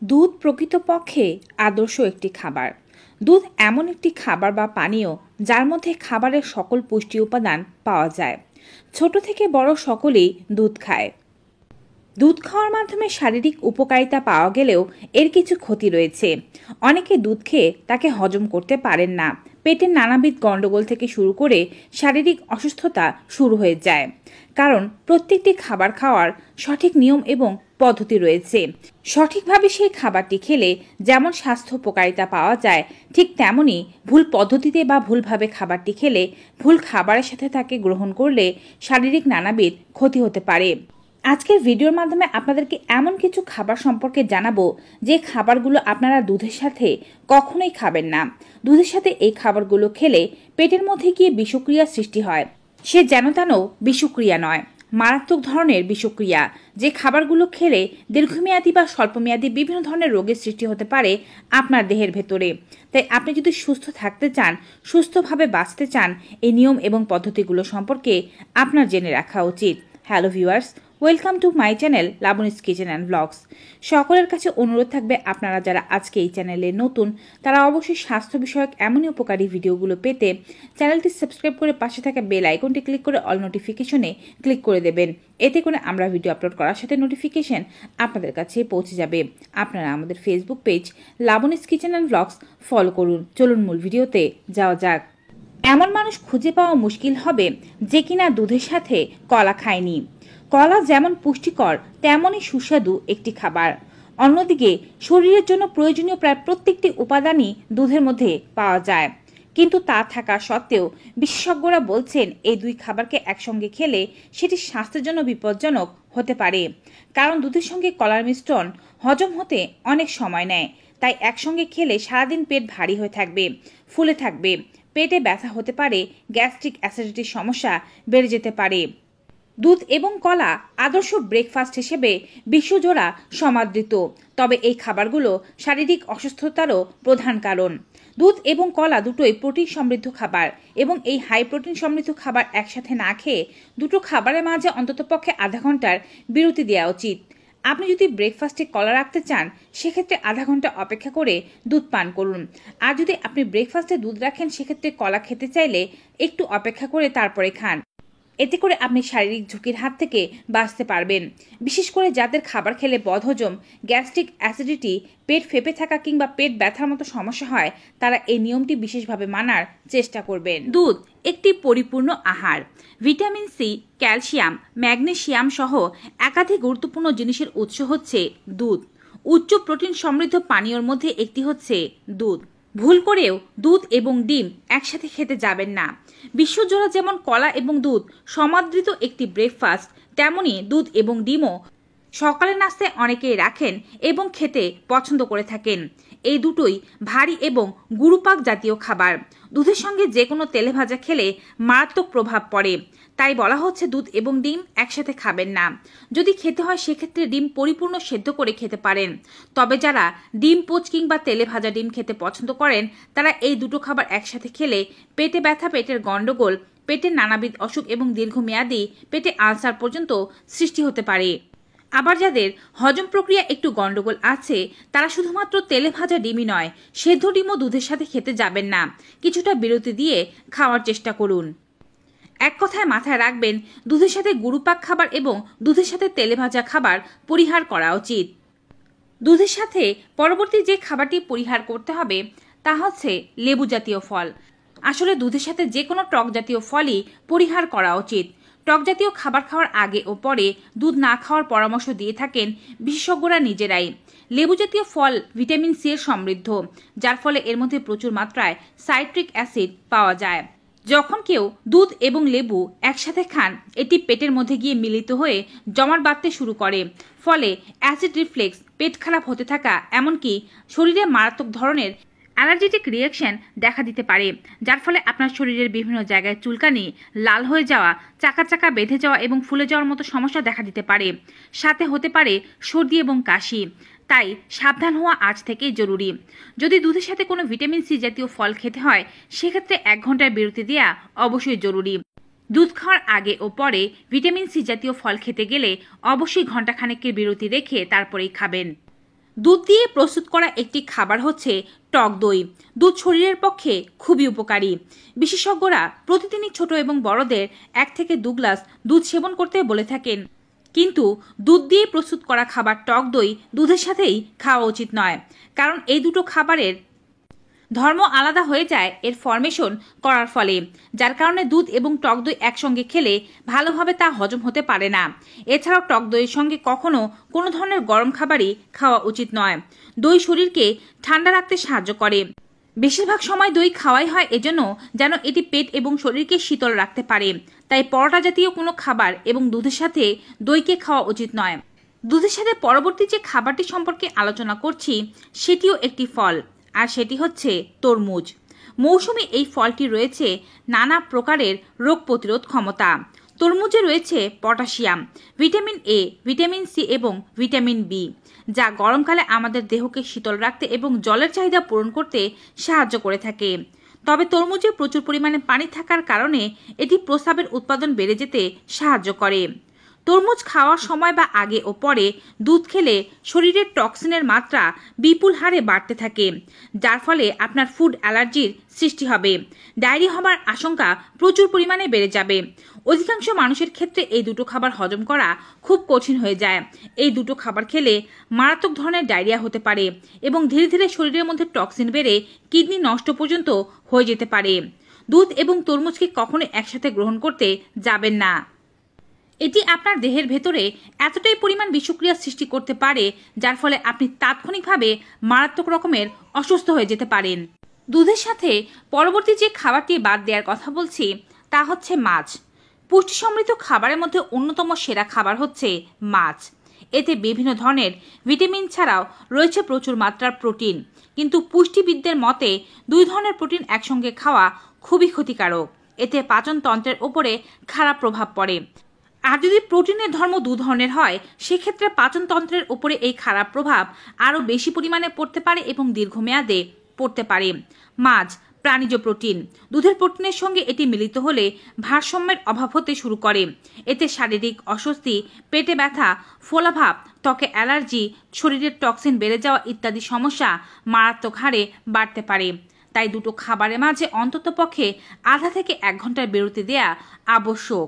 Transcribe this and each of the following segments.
দুধ প্রকৃতপক্ষে আদর্শ একটি খাবার। দুধ এমন একটি খাবার বা পানীয় যার মধ্যে খাবারের সকল পুষ্টি উপাদান পাওয়া যায়। ছোট থেকে বড় সকলেই দুধ খায়। দুধ খাওয়ার মাধ্যমে শারীরিক উপকারিতা পাওয়া গেলেও এর কিছু ক্ষতি রয়েছে। অনেকে দুধ খেয়ে তাকে হজম করতে পারেন না। পেটের নানাবিধ গণ্ডগোল থেকে শুরু করে শারীরিক অসুস্থতা শুরু হয়ে যায়। কারণ প্রত্যেকটি খাবার খাওয়ার সঠিক নিয়ম এবং পদ্ধতি রয়েছে। সঠিকভাবে সেই খাবারটি খেলে যেমন স্বাস্থ্য উপকারিতা পাওয়া যায়, ঠিক তেমনি ভুল পদ্ধতিতে বা ভুলভাবে খাবারটি খেলে, ভুল খাবারের সাথে তাকে গ্রহণ করলে শারীরিক নানাবিধ ক্ষতি হতে পারে। আজকের ভিডিওর মাধ্যমে আপনাদেরকে এমন কিছু খাবার সম্পর্কে জানাবো যে খাবারগুলো আপনারা দুধের সাথে কখনোই খাবেন না। দুধের সাথে এই খাবারগুলো খেলে পেটের মধ্যে গিয়ে বিষক্রিয়া সৃষ্টি হয়। সে যেন তেন বিষক্রিয়া নয়, মারাত্মক ধরনের বিষক্রিয়া। যে খাবারগুলো খেলে দীর্ঘমেয়াদী বা স্বল্পমেয়াদী বিভিন্ন ধরনের রোগের সৃষ্টি হতে পারে আপনার দেহের ভেতরে। তাই আপনি যদি সুস্থ থাকতে চান, সুস্থভাবে বাঁচতে চান, এই নিয়ম এবং পদ্ধতিগুলো সম্পর্কে আপনার জেনে রাখা উচিত। Hello viewers, welcome to my channel Labani's kitchen and blogs. সকলের কাছে অনুরোধ থাকবে, আপনারা যারা আজকে এই চ্যানেলে নতুন তারা অবশ্যই স্বাস্থ্য বিষয়ক এমনই উপকারী ভিডিওগুলো পেতে চ্যানেলটি সাবস্ক্রাইব করে পাশে থাকা বেল আইকনটি ক্লিক করে অল নোটিফিকেশনে ক্লিক করে দেবেন। এতে করে আমরা ভিডিও আপলোড করার সাথে নোটিফিকেশন আপনাদের কাছে পৌঁছে যাবে। আপনারা আমাদের Facebook page Labani's kitchen and blogs follow করুন। চলুন মূল ভিডিওতে যাওয়া যাক। এমন মানুষ খুঁজে পাওয়া মুশকিল হবে যে কিনা দুধের সাথে কলা খায়নি। কলা যেমন পুষ্টিকর তেমনই সুস্বাদু একটি খাবার। অন্যদিকে শরীরের জন্য প্রয়োজনীয় প্রায় প্রত্যেকটি উপাদানই দুধের মধ্যে পাওয়া যায়। কিন্তু তা থাকা সত্ত্বেও বিশেষজ্ঞরা বলছেন এই দুই খাবারকে একসঙ্গে খেলে সেটি স্বাস্থ্যের জন্য বিপজ্জনক হতে পারে। কারণ দুধের সঙ্গে কলার মিশ্রণ হজম হতে অনেক সময় নেয়। তাই একসঙ্গে খেলে সারাদিন পেট ভারী হয়ে থাকবে, ফুলে থাকবে, পেটে ব্যথা হতে পারে, গ্যাস্ট্রিক অ্যাসিডিটির সমস্যা বেড়ে যেতে পারে। দুধ এবং কলা আদর্শ ব্রেকফাস্ট হিসেবে বিশ্বজোড়া সমাদৃত। তবে এই খাবারগুলো শারীরিক অসুস্থতারও প্রধান কারণ। দুধ এবং কলা দুটোই প্রোটিন সমৃদ্ধ খাবার এবং এই হাই প্রোটিন সমৃদ্ধ খাবার একসাথে না খেয়ে দুটো খাবারের মাঝে অন্ততপক্ষে আধা ঘন্টার বিরতি দেওয়া উচিত। আপনি যদি ব্রেকফাস্টে কলা রাখতে চান, সেক্ষেত্রে আধা ঘন্টা অপেক্ষা করে দুধ পান করুন। আর যদি আপনি ব্রেকফাস্টে দুধ রাখেন, সেক্ষেত্রে কলা খেতে চাইলে একটু অপেক্ষা করে তারপরে খান। এতে করে আপনি শারীরিক ঝুঁকির হাত থেকে বাঁচতে পারবেন। বিশেষ করে যাদের খাবার খেলে বদহজম, গ্যাস্ট্রিক অ্যাসিডিটি, পেট ফেঁপে থাকা কিংবা পেট ব্যথার মতো সমস্যা হয়, তারা এই নিয়মটি বিশেষভাবে মানার চেষ্টা করবেন। দুধ একটি পরিপূর্ণ আহার। ভিটামিন সি, ক্যালসিয়াম, ম্যাগনেসিয়াম সহ একাধিক গুরুত্বপূর্ণ জিনিসের উৎস হচ্ছে দুধ। উচ্চ প্রোটিন সমৃদ্ধ পানীয়র মধ্যে একটি হচ্ছে দুধ। ভুল করেও দুধ এবং ডিম একসাথে খেতে যাবেন না। বিশ্বজোড়া যেমন কলা এবং দুধ সমাদৃত একটি ব্রেকফাস্ট, তেমনি দুধ এবং ডিমও সকালের নাস্তায় অনেকেই রাখেন এবং খেতে পছন্দ করে থাকেন। এই দুটোই ভারী এবং গুরুপাক জাতীয় খাবার। দুধের সঙ্গে যে কোনো তেলে ভাজা খেলে মারাত্মক প্রভাব পড়ে। তাই বলা হচ্ছে দুধ এবং ডিম একসাথে খাবেন না। যদি খেতে হয়, সেক্ষেত্রে ডিম পরিপূর্ণ সেদ্ধ করে খেতে পারেন। তবে যারা ডিম পোচ কিংবা তেলে ভাজা ডিম খেতে পছন্দ করেন, তারা এই দুটো খাবার একসাথে খেলে পেটে ব্যথা, পেটের গণ্ডগোল, পেটের নানাবিধ অসুখ এবং দীর্ঘমেয়াদী পেটে আলসার পর্যন্ত সৃষ্টি হতে পারে। আবার যাদের হজম প্রক্রিয়া একটু গণ্ডগোল আছে, তারা শুধুমাত্র তেলে ভাজা ডিমই নয়, সেদ্ধ ডিমও দুধের সাথে খেতে যাবেন না। কিছুটা বিরতি দিয়ে খাওয়ার চেষ্টা করুন। এক কথায় মাথায় রাখবেন, দুধের সাথে গুরুপাক খাবার এবং দুধের সাথে তেলে ভাজা খাবার পরিহার করা উচিত। দুধের সাথে পরবর্তী যে খাবারটি পরিহার করতে হবে তা হচ্ছে লেবু জাতীয় ফল। আসলে দুধের সাথে যে কোনো টক জাতীয় ফলই পরিহার করা উচিত। টক জাতীয় খাবার খাওয়ার আগে ও পরে দুধ না খাওয়ার পরামর্শ দিয়ে থাকেন বিশেষজ্ঞরা নিজেরাই। লেবু জাতীয় ফল ভিটামিন সি এর সমৃদ্ধ, যার ফলে এর মধ্যে প্রচুর মাত্রায় সাইট্রিক অ্যাসিড পাওয়া যায়। যখন কেউ দুধ এবং লেবু একসাথে খান, এটি পেটের মধ্যে গিয়ে মিলিত হয়ে জমাট বাঁধতে শুরু করে। ফলে অ্যাসিড রিফ্লেক্স, পেট খারাপ হতে থাকা, এমনকি শরীরে মারাত্মক ধরনের অ্যালার্জেটিক রিয়াকশন দেখা দিতে পারে, যার ফলে আপনার শরীরের বিভিন্ন জায়গায় চুলকানি, লাল হয়ে যাওয়া, চাকা চাকা বেঁধে যাওয়া এবং ফুলে যাওয়ার মতো সমস্যা দেখা দিতে পারে। সাথে হতে পারে সর্দি এবং কাশি। তাই সাবধান হওয়া আজ থেকেই জরুরি। যদি দুধের সাথে কোনো ভিটামিন সি জাতীয় ফল খেতে হয়, সেক্ষেত্রে 1 ঘন্টার বিরতি দেওয়া অবশ্যই জরুরি। দুধ খাওয়ার আগে ও পরে ভিটামিন সি জাতীয় ফল খেতে গেলে অবশ্যই ঘণ্টাখানেকের বিরতি রেখে তারপরেই খাবেন। দুধ দিয়ে প্রস্তুত করা একটি খাবার হচ্ছে টক দই। দুধ শরীরের পক্ষে খুবই উপকারী। বিশেষজ্ঞরা প্রতিদিনই ছোট এবং বড়দের 1 থেকে 2 গ্লাস দুধ সেবন করতে বলে থাকেন। কিন্তু দুধ দিয়ে প্রস্তুত করা খাবার টক দই দুধের সাথেই খাওয়া উচিত নয়, কারণ এই দুটো খাবারের ধর্ম আলাদা হয়ে যায় এর ফরমেশন করার ফলে, যার কারণে দুধ এবং টক দই একসঙ্গে খেলে ভালোভাবে তা হজম হতে পারে না। এছাড়াও টক দইয়ের সঙ্গে কখনো কোনো ধরনের গরম খাবারই খাওয়া উচিত নয়। দই শরীরকে ঠান্ডা রাখতে সাহায্য করে। বেশিরভাগ সময় দই খাওয়াই হয় এজন্য যেন এটি পেট এবং শরীরকে শীতল রাখতে পারে। তাই পরোটা জাতীয় কোনো খাবার এবং দুধের সাথে দইকে খাওয়া উচিত নয়। দুধের সাথে পরবর্তী যে খাবারটি সম্পর্কে আলোচনা করছি সেটিও একটি ফল, আর সেটি হচ্ছে তরমুজ। মৌসুমী এই ফলটি রয়েছে নানা প্রকারের রোগ প্রতিরোধ ক্ষমতা। তরমুজে রয়েছে potassium, vitamin A, vitamin C এবং ভিটামিন বি, যা গরমকালে আমাদের দেহকে শীতল রাখতে এবং জলের চাহিদা পূরণ করতে সাহায্য করে থাকে। তবে তরমুজে প্রচুর পরিমাণে পানি থাকার কারণে এটি প্রস্রাবের উৎপাদন বেড়ে যেতে সাহায্য করে। তরমুজ খাওয়ার সময় বা আগে ও পরে দুধ খেলে শরীরের টক্সিনের মাত্রা বিপুল হারে বাড়তে থাকে, যার ফলে আপনার ফুড অ্যালার্জির সৃষ্টি হবে। ডায়রিয়া হবার আশঙ্কা প্রচুর পরিমাণে বেড়ে যাবে। অধিকাংশ মানুষের ক্ষেত্রে এই দুটো খাবার হজম করা খুব কঠিন হয়ে যায়। এই দুটো খাবার খেলে মারাত্মক ধরনের ডায়রিয়া হতে পারে এবং ধীরে ধীরে শরীরের মধ্যে টক্সিন বেড়ে কিডনি নষ্ট পর্যন্ত হয়ে যেতে পারে। দুধ এবং তরমুজকে কখনো একসাথে গ্রহণ করতে যাবেন না। এটি আপনার দেহের ভেতরে এতটাই পরিমাণ বিষক্রিয়া সৃষ্টি করতে পারে, যার ফলে আপনি তাৎক্ষণিকভাবে মারাত্মক রকমের অসুস্থ হয়ে যেতে পারেন। দুধের সাথে পরবর্তী যে খাবারটি বাদ দেওয়ার কথা বলছি তা হচ্ছে মাছ। পুষ্টি সমৃদ্ধ খাবারের মধ্যে অন্যতম সেরা খাবার হচ্ছে মাছ। এতে বিভিন্ন ধরনের ভিটামিন ছাড়াও রয়েছে প্রচুর মাত্রার প্রোটিন, কিন্তু পুষ্টিবিদদের মতে 2 ধরনের প্রোটিন একসঙ্গে খাওয়া খুবই ক্ষতিকারক। এতে পাচনতন্ত্রের উপরে খারাপ প্রভাব পড়ে। আর যদি প্রোটিনের ধর্ম 2 ধরনের হয়, সেক্ষেত্রে পাচনতন্ত্রের উপরে এই খারাপ প্রভাব আরও বেশি পরিমাণে পড়তে পারে এবং দীর্ঘমেয়াদে পড়তে পারে। মাছ প্রাণীজ প্রোটিন। দুধের প্রোটিনের সঙ্গে এটি মিলিত হলে ভারসাম্যের অভাব হতে শুরু করে। এতে শারীরিক অস্বস্তি, পেটে ব্যথা, ফোলাভাব, ত্বকে অ্যালার্জি, শরীরের টক্সিন বেড়ে যাওয়া ইত্যাদি সমস্যা মারাত্মক হারে বাড়তে পারে। তাই দুটো খাবারের মাঝে অন্ততপক্ষে আধা থেকে 1 ঘন্টার বিরতি দেয়া আবশ্যক।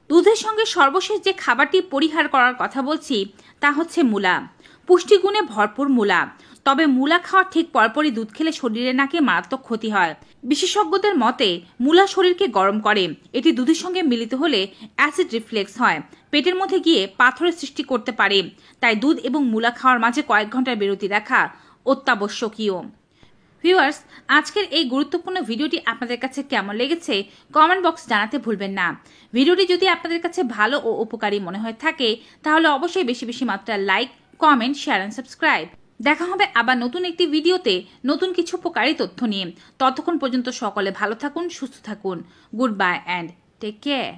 দুধের সঙ্গে সর্বশেষ যে খাবারটি পরিহার করার কথা বলছি তা হচ্ছে মূলা। পুষ্টিগুণে ভরপুর মূলা। তবে মূলা খাওয়ার ঠিক পরপরই দুধ খেলে শরীরে নাকি মারাত্মক ক্ষতি হয়। বিশেষজ্ঞদের মতে মূলা শরীরকে গরম করে। এটি দুধের সঙ্গে মিলিত হলে অ্যাসিড রিফ্লেক্স হয়, পেটের মধ্যে গিয়ে পাথরের সৃষ্টি করতে পারে। তাই দুধ এবং মূলা খাওয়ার মাঝে কয়েক ঘন্টার বিরতি রাখা অত্যাবশ্যকীয়। ভিউয়ার্স, আজকের এই গুরুত্বপূর্ণ ভিডিওটি আপনাদের কাছে কেমন লেগেছে কমেন্ট বক্স জানাতে ভুলবেন না। ভিডিওটি যদি আপনাদের কাছে ভালো ও উপকারী মনে হয়ে থাকে তাহলে অবশ্যই বেশি বেশি মাত্রায় like, comment, share and subscribe. দেখা হবে আবার নতুন একটি ভিডিওতে নতুন কিছু উপকারী তথ্য নিয়ে। ততক্ষণ পর্যন্ত সকলে ভালো থাকুন, সুস্থ থাকুন। Goodbye and take care.